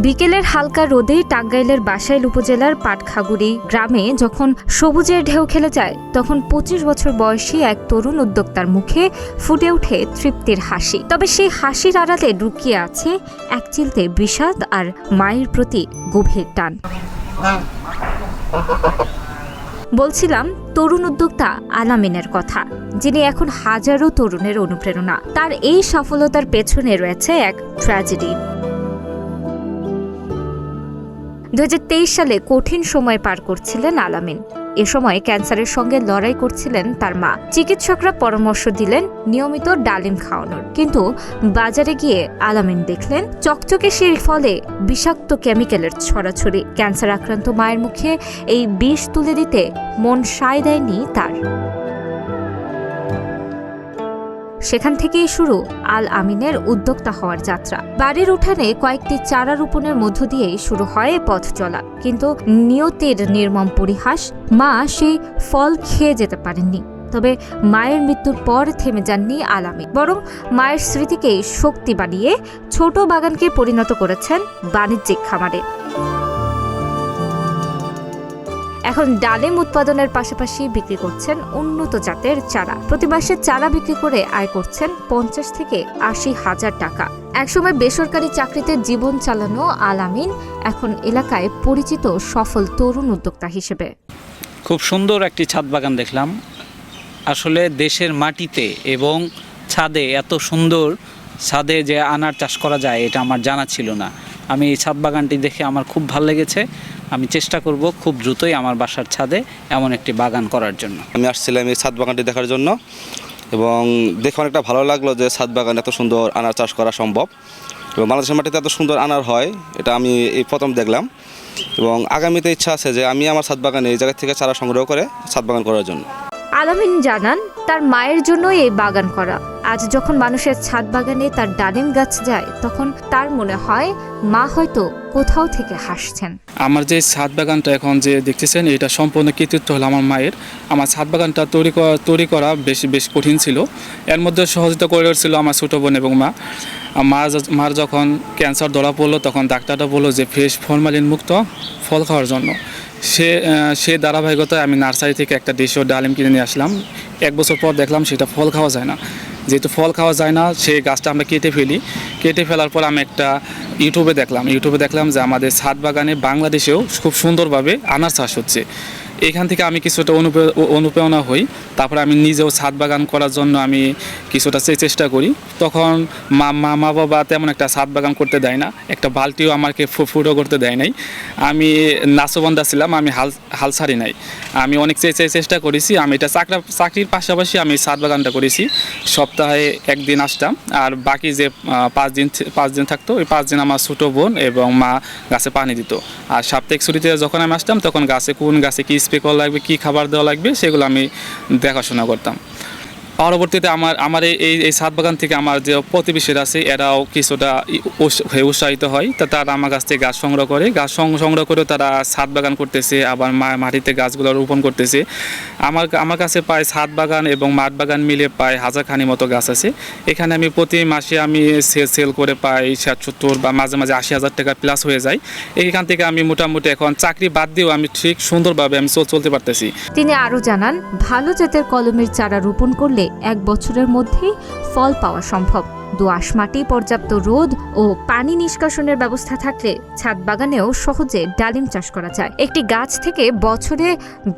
বিকেলের হালকা রোদে টাঙ্গাইলের বাসাইল উপজেলার পাটখাগুড়ি গ্রামে যখন সবুজের ঢেউ খেলে যায় তখন ২৫ বছর বয়সী এক তরুণ উদ্যোক্তার মুখে ফুটে ওঠে তৃপ্তির হাসি। তবে সেই হাসির আড়ালে লুকিয়ে আছে এক চিলতে বিষাদ আর মায়ের প্রতি গভীর টান। বলছিলাম তরুণ উদ্যোক্তা আলামিনের কথা, যিনি এখন হাজারো তরুণের অনুপ্রেরণা। তার এই সফলতার পেছনে রয়েছে এক ট্র্যাজেডি। ২০২৩ সালে কঠিন সময় পার করছিলেন আলামিন। এ সময় ক্যান্সারের সঙ্গে লড়াই করছিলেন তার মা। চিকিৎসকরা পরামর্শ দিলেন নিয়মিত ডালিম খাওয়ানোর, কিন্তু বাজারে গিয়ে আলামিন দেখলেন চকচকে সেই ফলে বিষাক্ত কেমিক্যালের ছড়াছড়ি। ক্যান্সার আক্রান্ত মায়ের মুখে এই বিষ তুলে দিতে মন সায় দেয়নি তার। সেখান থেকেই শুরু আল আমিনের উদ্যোক্তা হওয়ার যাত্রা। বাড়ির উঠানে কয়েকটি চারা রোপণের মধ্য দিয়েই শুরু হয় পথ চলা, কিন্তু নিয়তির নির্মম পরিহাস, মা সেই ফল খেয়ে যেতে পারেননি। তবে মায়ের মৃত্যুর পর থেমে যাননি আলামিন, বরং মায়ের স্মৃতিকেই শক্তি বানিয়ে ছোট বাগানকে পরিণত করেছেন বাণিজ্যিক খামারে। এখন ডালিম উৎপাদনের পাশাপাশি বিক্রি করছেন উন্নত জাতের চারা। প্রতি মাসে চারা বিক্রি করে আয় করছেন ৫০ থেকে ৮০ হাজার টাকা। একসময় বেসরকারি চাকরিতে জীবন চালানো আলামিন এখন এলাকায় পরিচিত সফল তরুণ উদ্যোক্তা হিসেবে। খুব সুন্দর একটি ছাদ বাগান দেখলাম। আসলে দেশের মাটিতে এবং ছাদে এত সুন্দর ছাদে যে আনার চাষ করা যায় এটা আমার জানা ছিল না। আমি এই ছাদ বাগানটি দেখে আমার খুব ভালো লেগেছে। আমি চেষ্টা করব খুব দ্রুতই আমার বাসার ছাদে এমন একটি বাগান করার জন্য। আমি আসছিলাম এই ছাদ বাগানটি দেখার জন্য এবং দেখে অনেকটা ভালো লাগলো যে ছাদ বাগান এত সুন্দর আনার চাষ করা সম্ভব এবং বাংলাদেশের মাটিতে এত সুন্দর আনার হয়, এটা আমি এই প্রথম দেখলাম। এবং আগামীতে ইচ্ছা আছে যে আমি আমার ছাদ বাগানে এই জায়গা থেকে চারা সংগ্রহ করে ছাদ বাগান করার জন্য। আলামিন জানান তার মায়ের জন্যই এই বাগান করা। আজ যখন মানুষের ছাদ বাগানে তার ডালিম গাছ যায় তখন তার মনে হয় মা হয়তো কোথাও থেকে হাসছেন। আমার যে ছাদ বাগানটা এখন যে দেখতেছেন এটা সম্পূর্ণ কৃতিত্ব হলো আমার মায়ের। আমার ছাদ বাগানটা তৈরি করা বেশ কঠিন ছিল। এর মধ্যে সহযোগিতা করেছিল আমার ছোটো বোন এবং মা। মার যখন ক্যান্সার ধরা পড়লো তখন ডাক্তারটা বললো যে ফ্রেশ ফরমালিন মুক্ত ফল খাওয়ার জন্য। সে ধারাবাহিকতায় আমি নার্সারি থেকে একটা দেশীয় ডালিম কিনে নিয়ে আসলাম। 1 বছর পর দেখলাম সেটা ফল খাওয়া যায় না। যেহেতু ফল খাওয়া যায় না সেই গাছটা আমরা কেটে ফেলার পর আমি একটা ইউটিউবে দেখলাম যে আমাদের ছাদ বাগানে বাংলাদেশেও খুব সুন্দরভাবে আনার চাষ হচ্ছে। এখান থেকে আমি কিছুটা অনুপ্রেরণা হই। তারপরে আমি নিজেও ছাদ বাগান করার জন্য আমি কিছুটা চেষ্টা করি। তখন মা বাবা তেমন একটা ছাদ বাগান করতে দেয় না, একটা বালতিও আমাকে ফুটো করতে দেয় নাই। আমি নাচবন্দা ছিলাম, আমি হাল ছাড়ি নাই। আমি অনেক চেষ্টা করেছি। আমি এটা চাকরির পাশাপাশি আমি ছাদ বাগানটা করেছি। সপ্তাহে 1 দিন আসতাম আর বাকি যে 5 দিন থাকতো ওই 5 দিন আমার ছোটো বোন এবং মা গাছে পানি দিত। আর সাপ্তাহিক ছুটিতে যখন আমি আসতাম তখন কোন গাছে কি স্প্রে করা লাগবে, কী খাবার দেওয়া লাগবে সেগুলো আমি দেখাশোনা করতাম। পরবর্তীতে আমার এই ছাদ বাগান থেকে আমার যে প্রতিবেশীরা আছে এরাও কিছুটা উৎসাহিত হয়। তারা আমার কাছ থেকে গাছ সংগ্রহ করে তারা ছাদ বাগান করতেছে, আবার মাটিতে গাছগুলো রোপণ করতেছে। আমার কাছে প্রায় ছাদ বাগান এবং মাঠ বাগান মিলে প্রায় 1000 খানি মতো গাছ আছে। এখানে আমি প্রতি মাসে আমি সেল করে প্রায় 70 বা মাঝে 80,000 টাকা প্লাস হয়ে যায়। এইখান থেকে আমি মোটামুটি এখন চাকরি বাদ দিয়েও আমি ঠিক সুন্দরভাবে আমি চলতে পারতেছি। তিনি আরও জানান ভালো জাতের কলমের চারা রোপণ করলে 1 বছরের মধ্যেই ফল পাওয়া সম্ভব। দোআঁশ মাটি, পর্যাপ্ত রোদ ও পানি নিষ্কাশনের ব্যবস্থা থাকলে ছাদ বাগানেও সহজে ডালিম চাষ করা যায়। একটি গাছ থেকে বছরে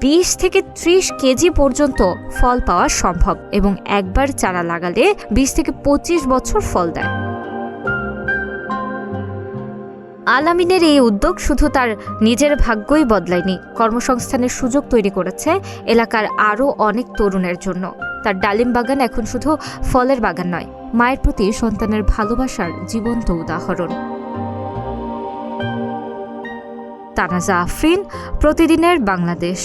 20 থেকে 30 কেজি পর্যন্ত ফল পাওয়া সম্ভব এবং একবার চারা লাগালে 20 থেকে 25 বছর ফল দেয়। আলামিনের এই উদ্যোগ শুধু তার নিজের ভাগ্যই বদলায়নি, কর্মসংস্থানের সুযোগ তৈরি করেছে এলাকার আরও অনেক তরুণের জন্য। তার ডালিম বাগান এখন শুধু ফলের বাগান নয়, মায়ের প্রতি সন্তানের ভালোবাসার জীবন্ত উদাহরণ। তানাজা আফরিন, প্রতিদিনের বাংলাদেশ।